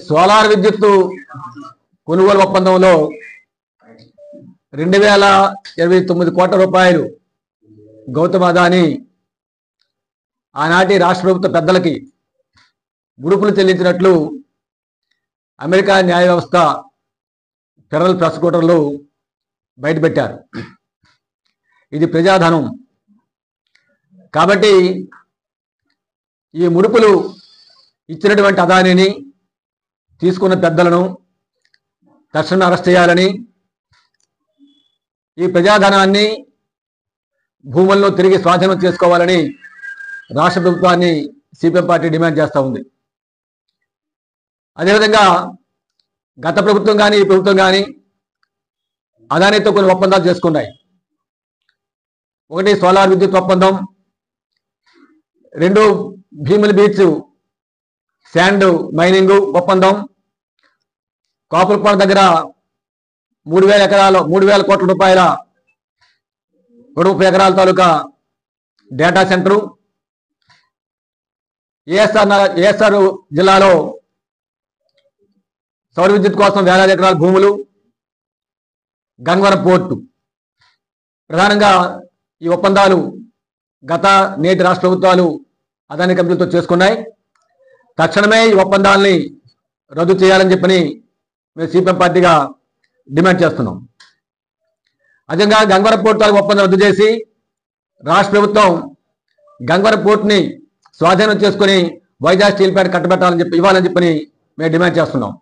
Solar విద్యుత్తు కొనుగోలు ఒప్పందంలో 2029 కోట్ల రూపాయలు గౌతమ్ అదానీ ఆనాటి రాష్ట్ర ప్రభుత్వ పెద్దలకి ముడుపులు చెల్లించినట్లు అమెరికా న్యాయ వ్యవస్థ ఫెడరల్ ప్రాసిక్యూటర్లు బయటపెట్టారు. ఇది ప్రజాధనం కాబట్టి ఈ ముడుపులు ఇచ్చినటువంటి అదానీని తీసుకున్న పెద్దలను తక్షణం అరెస్ట్ చేయాలని, ఈ ప్రజాధనాన్ని భూములను తిరిగి స్వాధీనం చేసుకోవాలని రాష్ట్ర ప్రభుత్వాన్ని సిపిఎం పార్టీ డిమాండ్ చేస్తూ ఉంది. అదేవిధంగా గత ప్రభుత్వం కానీ ఈ ప్రభుత్వం కానీ అదానీతో కొన్ని ఒప్పందాలు చేసుకున్నాయి. ఒకటి సోలార్ విద్యుత్ ఒప్పందం, 2 భీముల బీచ్ శాండ్ మైనింగ్ ఒప్పందం, కాపులపాడు దగ్గర 3,000 కోట్ల రూపాయల 130 ఎకరాల తాలూకా డేటా సెంటరు, ఏఎస్ఆర్ జిల్లాలో సౌర విద్యుత్ కోసం వేలాది ఎకరాల భూములు, గంగవరం పోర్టు. ప్రధానంగా ఈ ఒప్పందాలు గత నేటి రాష్ట్ర ప్రభుత్వాలు అదానీ కంపెనీలతో చేసుకున్నాయి. తక్షణమే ఈ ఒప్పందాలని రద్దు చేయాలని చెప్పని మేము సిపిఎం పార్టీగా డిమాండ్ చేస్తున్నాం. అదేవిధంగా గంగవరం పోర్టు తాలూకు ఒప్పందం రద్దు చేసి రాష్ట్ర ప్రభుత్వం గంగవరం పోర్టుని స్వాధీనం చేసుకుని వైజాగ్ స్టీల్ ప్లాంట్ కట్టబెట్టాలని చెప్పి ఇవ్వాలని చెప్పని మేము డిమాండ్ చేస్తున్నాం.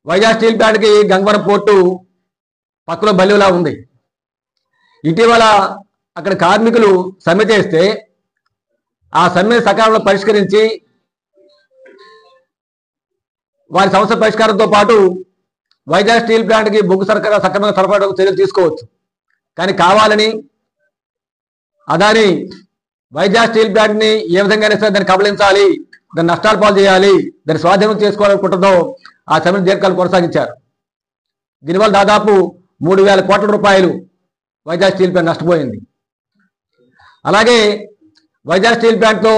వైజాగ్ స్టీల్ ప్లాంట్కి గంగవరం పోర్టు పక్కలో బల్లిలా ఉంది. ఇటీవల అక్కడ కార్మికులు సమ్మె చేస్తే ఆ సమ్మె సకాలంలో పరిష్కరించి వారి సమస్య పరిష్కారంతో పాటు వైజాగ్ స్టీల్ ప్లాంట్కి బొగ్గు సక్రమంగా సరఫరా చర్యలు తీసుకోవచ్చు. కానీ కావాలని అదానీ వైజాగ్ స్టీల్ ప్లాంట్ని ఏ విధంగానే సరే దాన్ని కబళించాలి, దాన్ని నష్టాలు పాలు చేయాలి, దాన్ని స్వాధీనం చేసుకోవాలనుకుంటుందో ఆ సమ్మెను దీర్ఘకాలం కొనసాగించారు. దీనివల్ల దాదాపు 3,000 కోట్ల రూపాయలు వైజాగ్ స్టీల్ ప్లాంట్ నష్టపోయింది. అలాగే వైజాగ్ స్టీల్ ప్లాంట్తో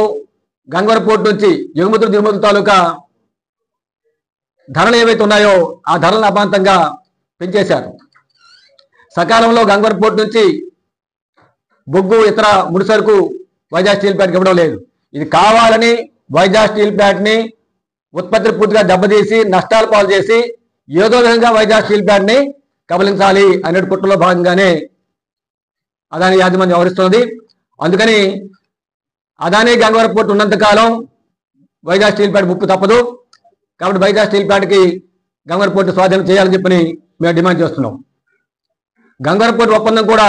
గంగవరం పోర్టు నుంచి ఎగుమతులు దిగుమతుల తాలూకా ధరలు ఏవైతే ఉన్నాయో ఆ ధరలను అమాంతంగా పెంచేశారు. సకాలంలో గంగవరం పోర్టు నుంచి బొగ్గు ఇతర ముడి సరుకు వైజాగ్ స్టీల్ ప్లాంట్కి ఇవ్వడం లేదు. ఇది కావాలని వైజాగ్ స్టీల్ ప్లాంట్ని ఉత్పత్తిని పూర్తిగా దెబ్బతీసి నష్టాలు పాలు చేసి ఏదో విధంగా వైజాగ్ స్టీల్ ప్లాంట్ని కబలించాలి అనే కుట్రలో భాగంగానే అదానీ యాజమాన్యం వ్యవహరిస్తున్నది. అందుకని అదానీ గంగవరం పోర్టు ఉన్నంతకాలం వైజాగ్ స్టీల్ ప్లాంట్ ముప్పు తప్పదు. కాబట్టి వైజాగ్ స్టీల్ ప్లాంట్కి గంగవరం పోర్టు స్వాధీనం చేయాలని చెప్పని మేము డిమాండ్ చేస్తున్నాం. గంగవరం పోర్టు ఒప్పందం కూడా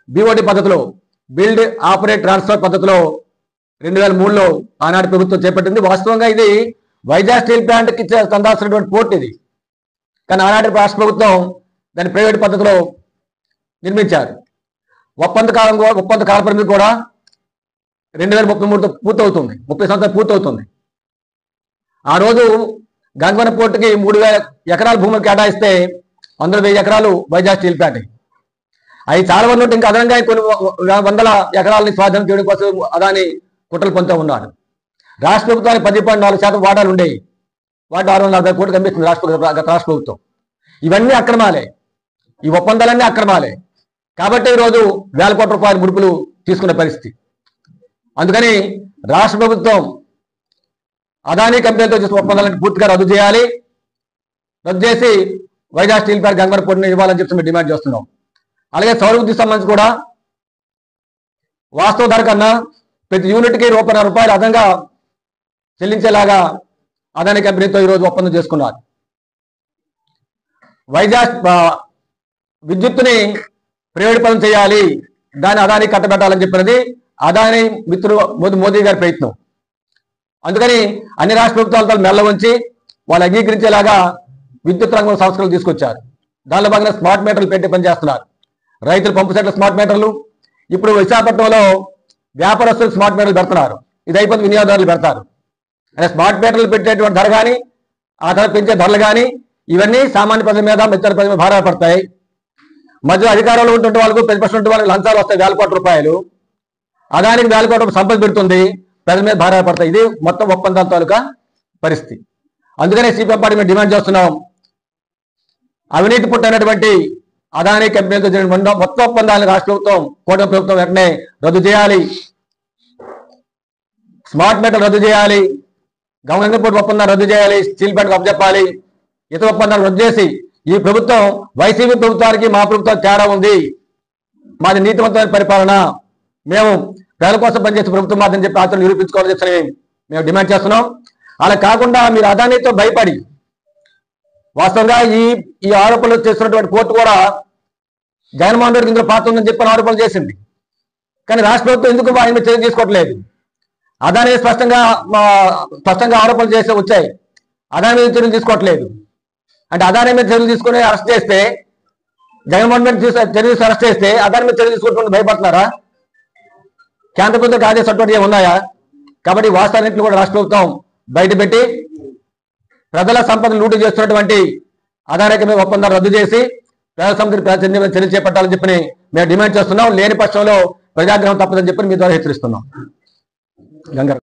బీఓటీ పద్ధతిలో, బిల్డ్ ఆపరేట్ ట్రాన్స్ఫర్ పద్ధతిలో 2003లో ఆనాటి ప్రభుత్వం చేపట్టింది. వాస్తవంగా ఇది వైజాగ్ స్టీల్ ప్లాంట్కి చెందాల్సినటువంటి పోర్టు ఇది. కానీ ఆనాటి రాష్ట్ర ప్రభుత్వం దాన్ని ప్రైవేట్ పద్ధతిలో నిర్మించారు. ఒప్పంద కాల పరిమితి కూడా 2033తో పూర్తవుతుంది, 30 సంవత్సరాలు పూర్తవుతుంది. ఆ రోజు గంగవరం పోర్టుకి 3,000 ఎకరాల భూములు కేటాయిస్తే అందులో 1,000 ఎకరాలు వైజాగ్ స్టీల్ ప్లాంట్. అవి చాలా మంది ఉంటే ఇంకా అదనంగా కొన్ని వందల ఎకరాలని స్వాధీనం చేయడం కోసం అదానీ కుట్రలు పొందుతూ ఉన్నారు. రాష్ట్ర ప్రభుత్వానికి 10.4% వాటాలు ఉండేవి. వాటి 640 కోట్లు కనిపిస్తుంది రాష్ట్ర ప్రభుత్వం. ఇవన్నీ అక్రమాలే, ఈ ఒప్పందాలన్నీ అక్రమాలే. కాబట్టి ఈరోజు 1,000 కోట్ల రూపాయల ముడుపులు తీసుకునే పరిస్థితి. అందుకని రాష్ట్ర ప్రభుత్వం అదానీ కంపెనీతో చేసిన ఒప్పందాలను పూర్తిగా రద్దు చేయాలి. రద్దు చేసి వైజాగ్ స్టీల్ ప్లాంట్ గంగవరం పోర్టుని ఇవ్వాలని చెప్పి మేము డిమాండ్ చేస్తున్నాం. అలాగే సౌర విద్యుత్ సంబంధించి కూడా వాస్తవ ధర కన్నా ప్రతి యూనిట్కి ₹1 అదనంగా చెల్లించేలాగా అదానీ కంపెనీతో ఈరోజు ఒప్పందం చేసుకున్నారు. వైజాగ్ విద్యుత్తుని ప్రైవేట్ పరం చేయాలి, దాన్ని అదానీ కట్టబెట్టాలని చెప్పినది అదానీ మిత్రుడు మోదీ గారి ప్రయత్నం. అందుకని అన్ని రాష్ట్ర ప్రభుత్వాలతో మెల్ల ఉంచి వాళ్ళు అంగీకరించేలాగా విద్యుత్ రంగంలో సంస్కరణలు తీసుకొచ్చారు. దానిలో భాగంగా స్మార్ట్ మీటర్లు పెట్టి పనిచేస్తున్నారు. రైతులు పంపు సెట్ల స్మార్ట్ మీటర్లు, ఇప్పుడు విశాఖపట్నంలో వ్యాపారస్తులు స్మార్ట్ మీటర్లు పెడుతున్నారు. ఇది అయిపోతే వినియోగదారులు పెడతారు. అంటే స్మార్ట్ మీటర్లు పెట్టేటువంటి ధర కానీ ఆ ధర పెంచే ధరలు కానీ ఇవన్నీ సామాన్య ప్రజల మీద మిగతా ప్రజల మీద భారాలు పడతాయి. మధ్య అధికారంలో ఉంటుంటే వాళ్ళకు ప్రతిపక్షం ఉంటే వాళ్ళకి లంచాలు వస్తాయి 1,000 కోట్ల రూపాయలు. అదానికి 1,000 కోట్ల సంపద పెడుతుంది, ప్రజల మీద భారాలు పడతాయి. ఇది మొత్తం ఒప్పందాల తాలూకా పరిస్థితి. అందుకనే సిపిఎం పార్టీ మేము డిమాండ్ చేస్తున్నాం, అవినీతి పుట్టినటువంటి అదానీ కంపెనీలతో జరిగిన మొత్తం ఒప్పందాలను రాష్ట్ర ప్రభుత్వం, కూటమి ప్రభుత్వం వెంటనే రద్దు చేయాలి. స్మార్ట్ మీటర్ రద్దు చేయాలి, గంగపూర్ ఒప్పందాలు రద్దు చేయాలి, స్టీల్ ప్లాంట్ అప్పచెప్పాలి, ఇతర ఒప్పందాలు రద్దు చేసి, ఈ ప్రభుత్వం వైసీపీ ప్రభుత్వానికి మా ప్రభుత్వం తేడా ఉంది, మాది నీతివంతమైన పరిపాలన, మేము ప్రజల కోసం పనిచేసే ప్రభుత్వం మాదని చెప్పి ఆచరణ నిరూపించుకోవాలని చెప్పి మేము డిమాండ్ చేస్తున్నాం. అలా కాకుండా మీరు అదానీతో భయపడి, వాస్తవంగా ఈ ఆరోపణలు చేస్తున్నటువంటి కోర్టు కూడా జగన్మోహన్ రెడ్డికి ఇందులో పాత్ర ఉందని చెప్పిన ఆరోపణలు చేసింది. కానీ రాష్ట్ర ప్రభుత్వం ఎందుకు ఆయన మీద చర్య తీసుకోవట్లేదు? అదానీ స్పష్టంగా ఆరోపణలు చేసి వచ్చాయి, అదానీ మీద చర్యలు తీసుకోవట్లేదు. అంటే అదానీ మీద చర్యలు తీసుకుని అరెస్ట్ చేస్తే, జగన్మోహన్ రెడ్డి చర్యలు అరెస్ట్ చేస్తే అదానీ మీద చర్యలు తీసుకుంటున్న భయపడుతున్నారా? కేంద్ర ప్రభుత్వం ఆదేశాలు అటువంటివి ఉన్నాయా? కాబట్టి వాస్తవాన్నింటిని కూడా రాష్ట్ర ప్రభుత్వం బయటపెట్టి ప్రజల సంపదను లూటీ చేస్తున్నటువంటి అదానీ ఒప్పందాలు రద్దు చేసి ప్రజల సంపదను చర్యలు చేపట్టాలని చెప్పి మేము డిమాండ్ చేస్తున్నాం. లేని పక్షంలో ప్రజాగ్రహం తప్పదని చెప్పి మీ ద్వారా హెచ్చరిస్తున్నాం. గంగారావు.